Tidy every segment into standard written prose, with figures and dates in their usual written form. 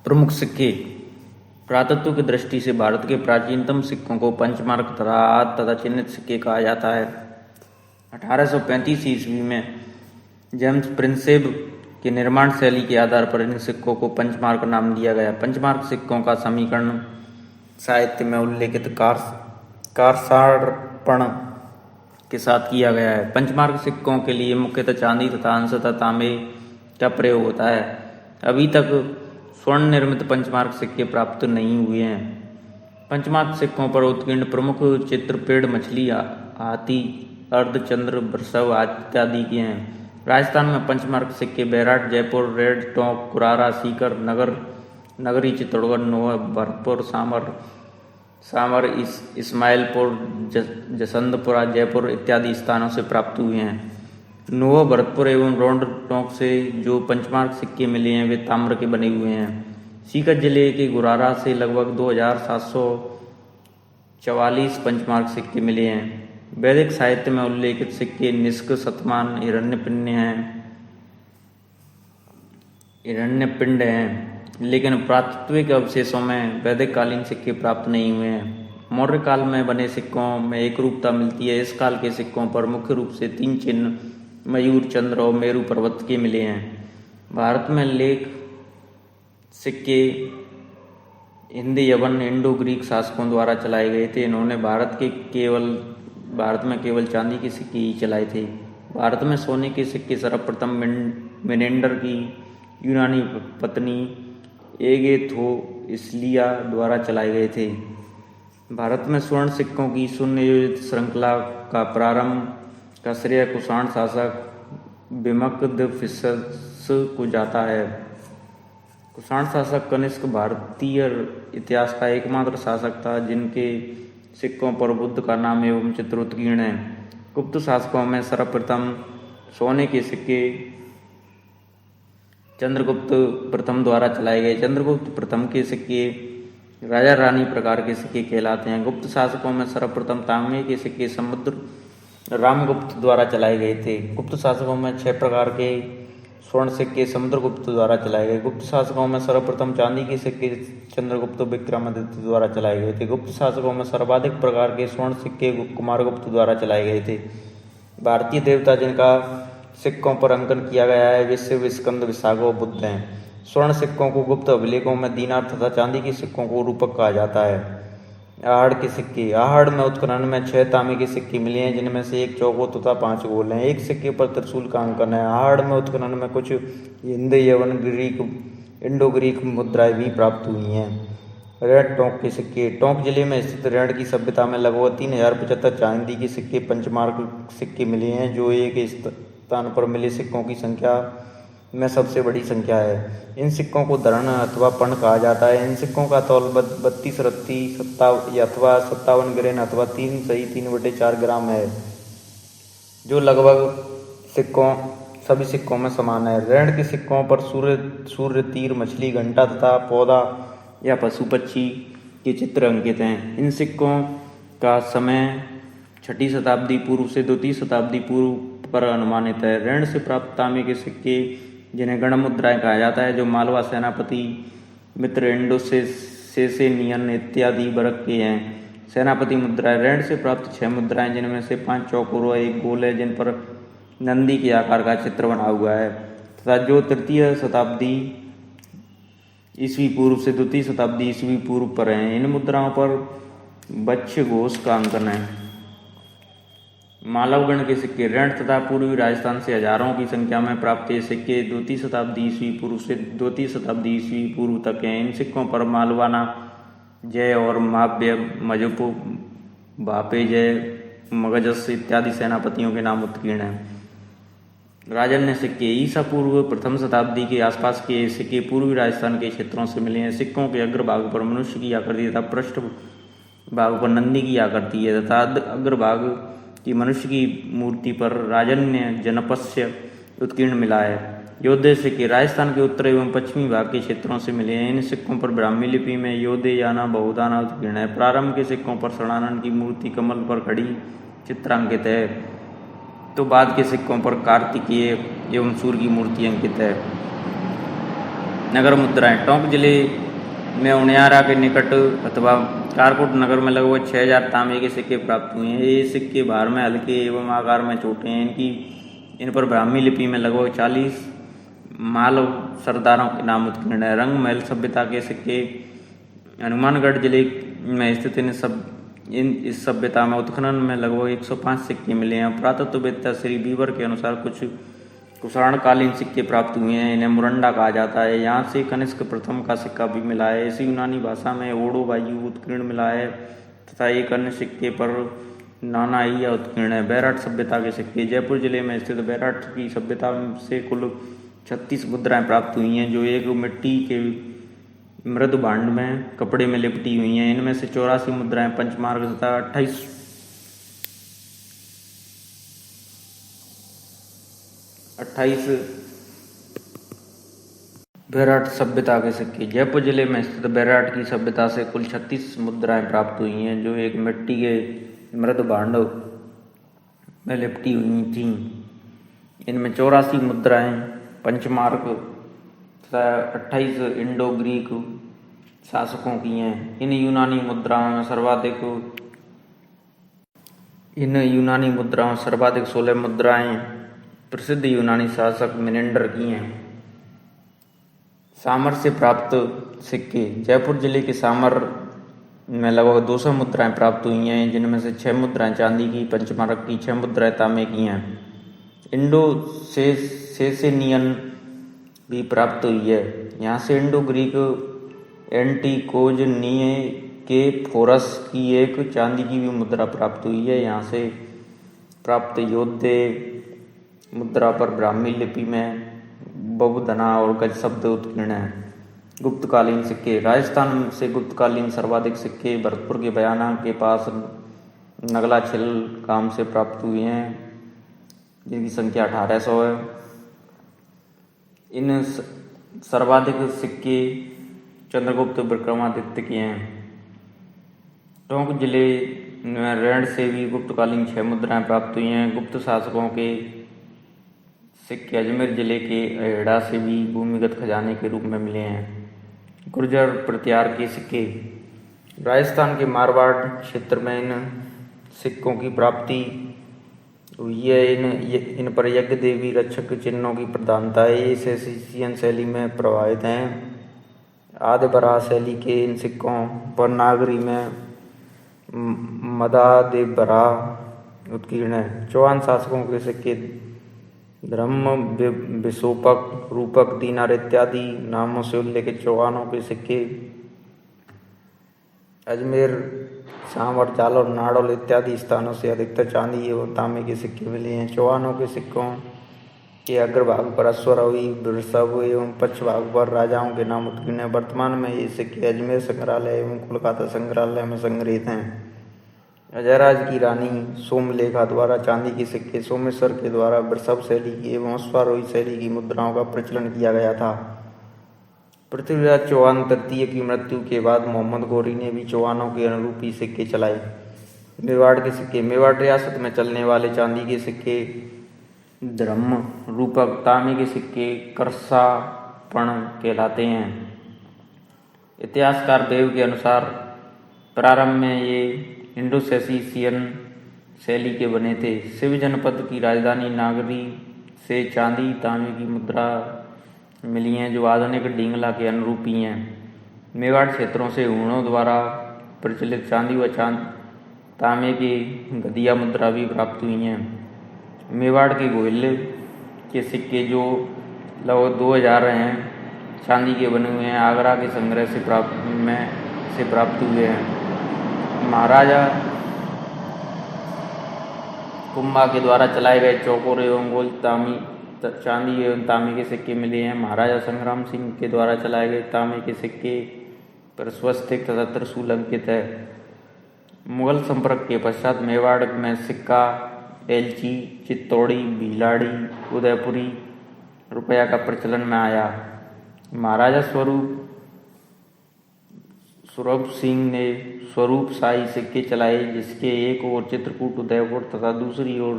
प्रमुख सिक्के। पुरातत्व की दृष्टि से भारत के प्राचीनतम सिक्कों को पंचमार्क तथा चिन्हित सिक्के कहा जाता है। 1835 ईस्वी में जेम्स प्रिंसेप के निर्माण शैली के आधार पर इन सिक्कों को पंचमार्क नाम दिया गया। पंचमार्क सिक्कों का समीकरण साहित्य में उल्लेखित कारसारपण के साथ किया गया है। पंचमार्क सिक्कों के लिए मुख्यतः चांदी तथा अंशतः तांबे का प्रयोग होता है। अभी तक स्वर्ण निर्मित पंचमार्क सिक्के प्राप्त नहीं हुए हैं। पंचमार्क सिक्कों पर उत्कीर्ण प्रमुख चित्र पेड़, मछली, हाथी, अर्धचंद्र, वृषभ इत्यादि के हैं। राजस्थान में पंचमार्क सिक्के बैराट, जयपुर, रेड, टोंक, कुरारा, सीकर, नगरी, चित्तौड़गढ़, नोह, भरतपुर, सामर, इस्माइलपुर, जसवंतपुरा, जयपुर इत्यादि स्थानों से प्राप्त हुए हैं। नोह, भरतपुर एवं रोंड टोंक से जो पंचमार्क सिक्के मिले हैं वे ताम्र के बने हुए हैं। सीकर जिले के गुरारा से लगभग 2744 पंचमार्क सिक्के मिले हैं। वैदिक साहित्य में उल्लेखित सिक्के निष्क, शतमान, हिरण्यपिंड हैं, लेकिन पुरातात्विक अवशेषों में वैदिक कालीन सिक्के प्राप्त नहीं हुए हैं। मौर्य काल में बने सिक्कों में एक रूपता मिलती है। इस काल के सिक्कों पर मुख्य रूप से 3 चिन्ह मयूर, चंद्र और मेरु पर्वत के मिले हैं। भारत में लेख सिक्के हिंदी, यवन, इंडो ग्रीक शासकों द्वारा चलाए गए थे। इन्होंने भारत में केवल चांदी के सिक्के ही चलाए थे। भारत में सोने के सिक्के सर्वप्रथम मेनेंडर की यूनानी पत्नी एगेथोस्लिया द्वारा चलाए गए थे। भारत में स्वर्ण सिक्कों की सुनियोजित श्रृंखला का प्रारंभ का श्रेय कुषाण शासक विमक्तफिसस को जाता है। कुषाण शासक कनिष्क भारतीय इतिहास का एकमात्र शासक था जिनके सिक्कों पर बुद्ध का नाम एवं चित्र उत्कीर्ण है। गुप्त शासकों में सर्वप्रथम सोने के सिक्के चंद्रगुप्त प्रथम द्वारा चलाए गए। चंद्रगुप्त प्रथम के सिक्के राजा रानी प्रकार के सिक्के कहलाते हैं। गुप्त शासकों में सर्वप्रथम तांबे के सिक्के समुद्र रामगुप्त द्वारा चलाए गए थे। गुप्त शासकों में 6 प्रकार के स्वर्ण सिक्के समुद्रगुप्त द्वारा चलाए गए। गुप्त शासकों में सर्वप्रथम चांदी के सिक्के चंद्रगुप्त विक्रमादित्य द्वारा चलाए गए थे। गुप्त शासकों में सर्वाधिक प्रकार के स्वर्ण सिक्के कुमारगुप्त द्वारा चलाए गए थे। भारतीय देवता जिनका सिक्कों पर अंकन किया गया है वे शिव, स्कंद, विशाख और बुद्ध हैं। स्वर्ण सिक्कों को गुप्त अभिलेखों में दीनार तथा चांदी के सिक्कों को रूपक कहा जाता है। आहड़ के सिक्के। आहड़ में उत्खनन में 6 तांबे के सिक्के मिले हैं जिनमें से 1 चौकोर तथा 5 गोल हैं। एक सिक्के पर त्रिशूल का अंकन है। आहड़ में उत्खनन में कुछ हिंदी, यवन, ग्रीक, इंडो ग्रीक मुद्राएं भी प्राप्त हुई हैं। रेड टोंक के सिक्के। टोंक जिले में स्थित रेड की सभ्यता में लगभग 3075 चांदी के सिक्के पंचमार्क सिक्के मिले हैं जो एक स्थान पर मिले सिक्कों की संख्या में सबसे बड़ी संख्या है। इन सिक्कों को धरण अथवा पर्ण कहा जाता है। इन सिक्कों का तौल 32 रत्ती अथवा 57 ग्रेन अथवा 3 सही 3/4 ग्राम है जो लगभग सभी सिक्कों में समान है। रेड के सिक्कों पर सूर्य, तीर, मछली, घंटा तथा पौधा या पशु पक्षी के चित्र अंकित हैं। इन सिक्कों का समय 6ठी शताब्दी पूर्व से 2वीं शताब्दी पूर्व पर अनुमानित है। ऋण से प्राप्त तांबे के सिक्के जिन्हें गण मुद्राएं कहा जाता है जो मालवा, सेनापति, मित्र, इंडो-सेसेनियन इत्यादि वर्ग के हैं। सेनापति मुद्राएं। ऋण से प्राप्त 6 मुद्राएं जिनमें से 5 चौकोर और 1 गोल है जिन पर नंदी के आकार का चित्र बना हुआ है तथा जो 3य शताब्दी ईस्वी पूर्व से 2वीं शताब्दी ईस्वी पूर्व पर हैं। इन मुद्राओं पर वक्ष घोष का अंकन है। मालवगण के सिक्के। ऋण तथा पूर्वी राजस्थान से हजारों की संख्या में प्राप्त ये सिक्के 2वीं शताब्दी ईस्वी पूर्व से 2वीं शताब्दी ईस्वी पूर्व तक हैं। इन सिक्कों पर मालवाना जय और माव्य, मजप, भापे जय, मगजस इत्यादि सेनापतियों के नाम उत्कीर्ण हैं। राजन्य सिक्के। ईसा पूर्व प्रथम शताब्दी के आसपास के सिक्के पूर्वी राजस्थान के क्षेत्रों से मिले हैं। सिक्कों के अग्रभाग पर मनुष्य की आकृति तथा पृष्ठ भाग पर नंदी की आकृति है तथा अग्रभाग की मनुष्य की मूर्ति पर राजन्य जनपस्य उत्कीर्ण मिला है। योद्धे सिक्के। राजस्थान के उत्तर एवं पश्चिमी भाग के क्षेत्रों से मिले हैं। इन सिक्कों पर ब्राह्मी लिपि में योद्धे याना बहुदाना उत्कीर्ण है। प्रारंभ के सिक्कों पर षडानन की मूर्ति कमल पर खड़ी चित्रांकित है तो बाद के सिक्कों पर कार्तिकेय एवं सूर्य की मूर्ति अंकित है। नगर मुद्राएं। टोंक जिले में उनियारा के निकट अथवा कारकोट नगर में लगभग 6000 तांबे के सिक्के प्राप्त हुए हैं। ये सिक्के भार में हल्के एवं आकार में छोटे हैं। इन पर ब्राह्मी लिपि में लगभग 40 मालव सरदारों के नाम उत्कीर्ण है। रंग महल सभ्यता के सिक्के हनुमानगढ़ जिले में स्थित इस सभ्यता में उत्खनन में लगभग 105 सिक्के मिले हैं। पुरातत्ववेत्ता श्री बीवर के अनुसार कुछ कुषाणकालीन सिक्के प्राप्त हुए हैं। इन्हें मुरंडा कहा जाता है। यहाँ से कनिष्क प्रथम का सिक्का भी मिला है। इसी यूनानी भाषा में ओडो वायु उत्कीर्ण मिला है तथा एक अन्य सिक्के पर नानाइया उत्कीर्ण है। बैराट सभ्यता के सिक्के। जयपुर जिले में स्थित बैराट की सभ्यता से कुल 36 मुद्राएं प्राप्त हुई हैं जो एक मिट्टी के मृद भांड में कपड़े में लिपटी हुई हैं। इनमें से 84 मुद्राएं पंचमार्ग तथा 28 बैराट सभ्यता के सिक्के। जयपुर जिले में स्थित बैराट की सभ्यता से कुल 36 मुद्राएं प्राप्त हुई हैं जो एक मिट्टी के मृद भांड में लिपटी हुई थीं। इनमें 84 मुद्राएं पंचमार्क तथा 28 इंडो ग्रीक शासकों की हैं। इन यूनानी मुद्राओं में सर्वाधिक 16 मुद्राएं प्रसिद्ध यूनानी शासक मिनेंडर की हैं। सामर से प्राप्त सिक्के। जयपुर जिले के सामर में लगभग 200 मुद्राएं प्राप्त हुई हैं जिनमें से 6 मुद्राएं चांदी की पंचमार्क की, 6 मुद्राएं तांबे की हैं। इंडो सेसेनियन भी प्राप्त हुई है। यहाँ से इंडो ग्रीक एंटिकोजनीय के फोरस की एक चांदी की भी मुद्रा प्राप्त हुई है। यहाँ से प्राप्त योद्धे मुद्रा पर ब्राह्मी लिपि में बहुधना और गज शब्द उत्कीर्ण है। गुप्तकालीन सिक्के। राजस्थान से गुप्तकालीन सर्वाधिक सिक्के भरतपुर के बयाना के पास नगला छिल गांव से प्राप्त हुए हैं जिनकी संख्या 1800 है। इन सर्वाधिक सिक्के चंद्रगुप्त विक्रमादित्य के हैं। टोंक जिले में रेंड से भी गुप्तकालीन 6 मुद्राएं प्राप्त हुई हैं। गुप्त शासकों के सिक्के अजमेर जिले के अहेड़ा से भी भूमिगत खजाने के रूप में मिले हैं। गुर्जर प्रत्यार के सिक्के। राजस्थान के मारवाड़ क्षेत्र में इन सिक्कों की प्राप्ति हुई है। इन पर यज्ञ देवी रक्षक चिन्हों की प्रधानता है। ये सेसियन शैली में प्रभावित हैं। आदि बराह शैली के इन सिक्कों पर नागरी में मदादेव बराह उत्कीर्ण है। चौहान शासकों के सिक्के धर्म विशोपक रूपक दीनार इत्यादि नामों से उल्लेखित चौहानों के सिक्के अजमेर सांवर जालौर नाड़ौल इत्यादि स्थानों से अधिकतर चांदी एवं तांबे के सिक्के मिले हैं। चौहानों के सिक्कों के अग्रभाग पर अश्वरोही वृषभ एवं पक्ष भाग पर राजाओं के नाम उत्कीर्ण है। वर्तमान में ये सिक्के अजमेर संग्रहालय एवं कोलकाता संग्रहालय में संग्रहित हैं। अजयराज की रानी सोमलेखा द्वारा चांदी के सिक्के, सोमेश्वर के द्वारा वृषभ शैली की एवं अश्वारोही शैली की मुद्राओं का प्रचलन किया गया था। पृथ्वीराज चौहान तृतीय की मृत्यु के बाद मोहम्मद गौरी ने भी चौहानों के अनुरूपी सिक्के चलाए। मेवाड़ के सिक्के। मेवाड़ रियासत में चलने वाले चांदी के सिक्के धर्म रूपक, तांबे के सिक्के करसापण कहलाते हैं। इतिहासकार देव के अनुसार प्रारंभ में ये इंडो-सेसियन शैली के बने थे। शिव जनपद की राजधानी नागरी से चांदी तांबे की मुद्रा मिली हैं जो आधुनिक डिंगला के अनुरूपी हैं। मेवाड़ क्षेत्रों से हूणों द्वारा प्रचलित चांदी व तांबे की गदिया मुद्रा भी प्राप्त हुई हैं। मेवाड़ के गोहिले के सिक्के जो लगभग 2000 हैं चांदी के बने हुए हैं। आगरा के संग्रह से प्राप्त हुए हैं। महाराजा कुंभा के द्वारा चलाए गए चौकोर एवं गोल चांदी एवं तांबे के सिक्के मिले हैं। महाराजा संग्राम सिंह के द्वारा चलाए गए तांबे के सिक्के पर स्वस्तिक तथा त्रिशूल अंकित है। मुगल संपर्क के पश्चात मेवाड़ में सिक्का, एलची, चित्तौड़ी, भीलाड़ी, उदयपुरी रुपया का प्रचलन में आया। महाराजा स्वरूप सिंह ने स्वरूप शाही सिक्के चलाए जिसके एक ओर चित्रकूट उदयपुर तथा दूसरी ओर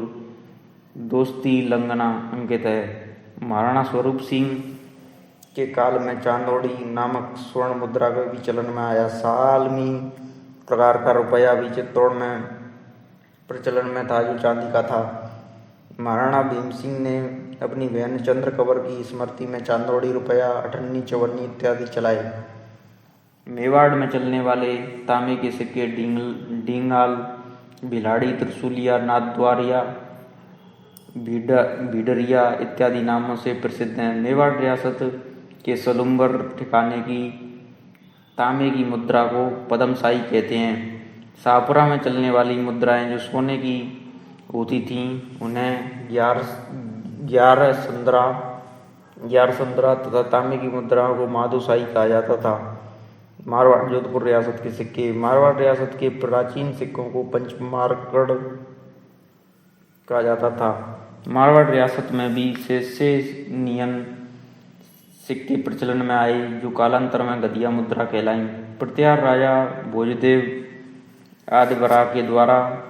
दोस्ती लंगना अंकित है। महाराणा स्वरूप सिंह के काल में चांदोड़ी नामक स्वर्ण मुद्रा का भी चलन में आया। सालमी प्रकार का रुपया भी चित्तौड़ में प्रचलन में था, जो चांदी का था। महाराणा भीम सिंह ने अपनी बहन चंद्र कंवर की स्मृति में चांदोड़ी रुपया, अठन्नी, चवन्नी इत्यादि चलाए। मेवाड़ में चलने वाले तांबे के सिक्के डींगाल, भिलाड़ी, त्रिशूलिया, नाथद्वारिया, भीडरिया इत्यादि नामों से प्रसिद्ध हैं। मेवाड़ रियासत के सलुम्बर ठिकाने की तांबे की मुद्रा को पद्मशाही कहते हैं। शाहपुरा में चलने वाली मुद्राएं जो सोने की होती थीं, उन्हें ग्यारह संद्रा तथा तांबे की मुद्राओं को माधोशाही कहा जाता था। मारवाड़ जोधपुर रियासत के सिक्के। मारवाड़ रियासत के प्राचीन सिक्कों को पंचमार्कड़ कहा जाता था। मारवाड़ रियासत में भी सेसेनियन सिक्के प्रचलन में आए, जो कालांतर में गधिया मुद्रा कहलाई। प्रत्यार राजा भोजदेव आदि बराह के द्वारा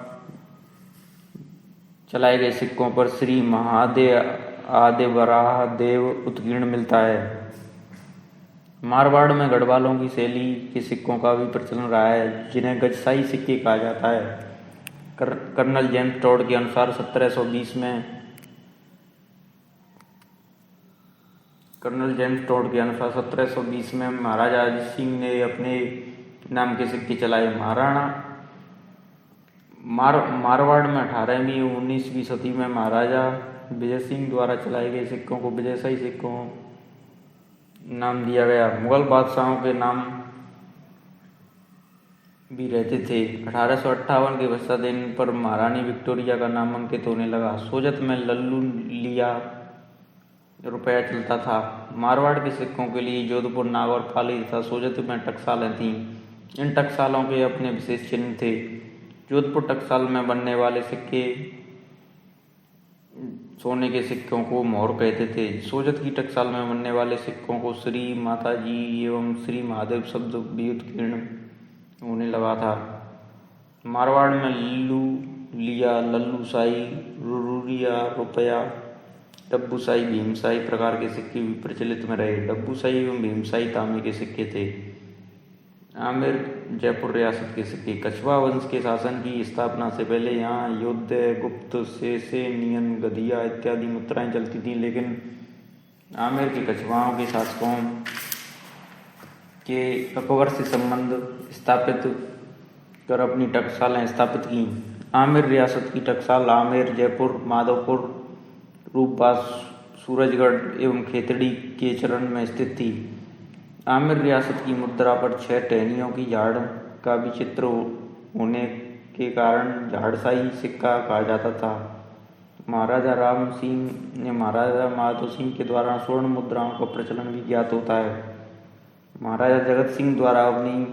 चलाए गए सिक्कों पर श्री महादेव आदि बराह देव उत्कीर्ण मिलता है। मारवाड़ में गढ़वालों की शैली के सिक्कों का भी प्रचलन रहा है, जिन्हें गजशाही सिक्के कहा जाता है। कर्नल जेम्स टॉड के अनुसार 1720 में महाराजा अजीत सिंह ने अपने नाम के सिक्के चलाए। मारवाड़ में 18वीं और 19वीं सदी में महाराजा विजय सिंह द्वारा चलाए गए सिक्कों को विजयशाही सिक्कों नाम दिया गया। मुगल बादशाहों के नाम भी रहते थे। 1858 के वर्षादिन पर महारानी विक्टोरिया का नाम अंकित होने लगा। सोजत में लल्लू लिया रुपया चलता था। मारवाड़ के सिक्कों के लिए जोधपुर, नागौर, पाली तथा सोजत में टकसालें थीं। इन टकसालों के अपने विशेष चिन्ह थे। जोधपुर टकसाल में बनने वाले सिक्के सोने के सिक्कों को मोहर कहते थे। सोजत की टकसाल में बनने वाले सिक्कों को श्री माताजी एवं श्री महादेव शब्द भी उत्कीर्ण होने लगा था। मारवाड़ में लल्लू लिया, लल्लूशाही, रुरिया रुपया, डब्बूशाही, भीमशाही प्रकार के सिक्के भी प्रचलित में रहे। डब्बूशाही एवं भीमशाही तांबे के सिक्के थे। आमेर जयपुर रियासत के सिक्के। कछवा वंश के शासन की स्थापना से पहले यहाँ योध्य, गुप्त, सेसेनियन, गधिया इत्यादि मुद्राएं चलती थीं, लेकिन आमेर के कछवाओं के शासकों के अकबर से संबंध स्थापित कर अपनी टकसालें स्थापित की। आमेर रियासत की टकसाल आमेर, जयपुर, माधोपुर, रूपबास, सूरजगढ़ एवं खेतड़ी के चरण में स्थित थी। आमेर रियासत की मुद्रा पर 6 टहनियों की झाड़ का भी चित्र होने के कारण झाड़शाही सिक्का कहा जाता था। महाराजा राम सिंह ने महाराजा माधो सिंह के द्वारा स्वर्ण मुद्राओं का प्रचलन भी ज्ञात होता है। महाराजा जगत सिंह द्वारा अपनी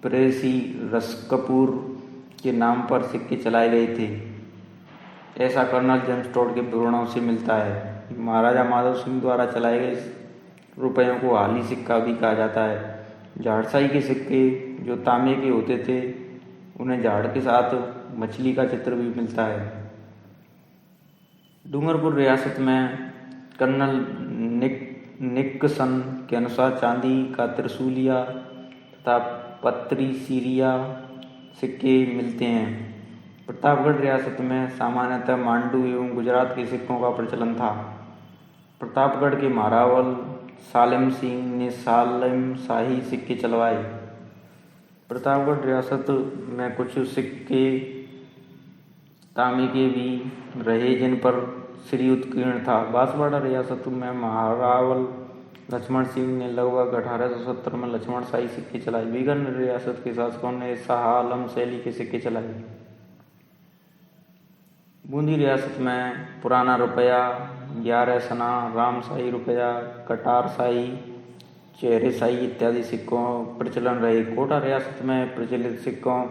प्रेसी रसकपूर के नाम पर सिक्के चलाए गए थे, ऐसा कर्नल जेम्स टॉड के विवरणों से मिलता है। महाराजा माधव सिंह द्वारा चलाए गए रुपयों को हाली सिक्का भी कहा जाता है। झाड़शाही के सिक्के जो तांबे के होते थे, उन्हें झाड़ के साथ मछली का चित्र भी मिलता है। डूंगरपुर रियासत में कर्नल निक्सन के अनुसार चांदी का त्रिशूलिया तथा पत्री सीरिया सिक्के मिलते हैं। प्रतापगढ़ रियासत में सामान्यतः मांडू एवं गुजरात के सिक्कों का प्रचलन था। प्रतापगढ़ के महारावल सालिम सिंह ने सालिम शाही सिक्के चलवाए। प्रतापगढ़ रियासत में कुछ सिक्के तांबे के भी रहे, जिन पर श्री उत्कीर्ण था। बांसवाड़ा रियासत में महारावल लक्ष्मण सिंह ने लगभग 1870 में लक्ष्मण शाही सिक्के चलाए। बीकानेर रियासत के शासकों ने शाह आलम शैली के सिक्के चलाए। बूंदी रियासत में पुराना रुपया, 11 सना, रामशाही रुपया, कटारशाही, चेहरेशाही इत्यादि सिक्कों प्रचलन रहे। कोटा रियासत में प्रचलित सिक्कों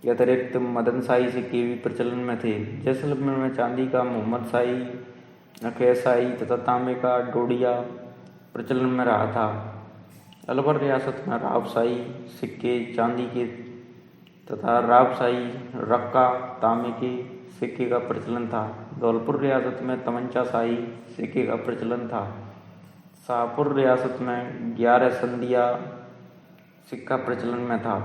के अतिरिक्त मदनशाही सिक्के भी प्रचलन में थे। जैसलमेर में चांदी का मोहम्मद शाही, अखैशाही तथा तांबे का डोडिया प्रचलन में रहा था। अलवर रियासत में रावशाही सिक्के चांदी के तथा रावशाही रक्का तांबे के सिक्के का प्रचलन था। धौलपुर रियासत में तमंचा शाही सिक्के का प्रचलन था। शाहपुर रियासत में 11 संधिया सिक्का प्रचलन में था।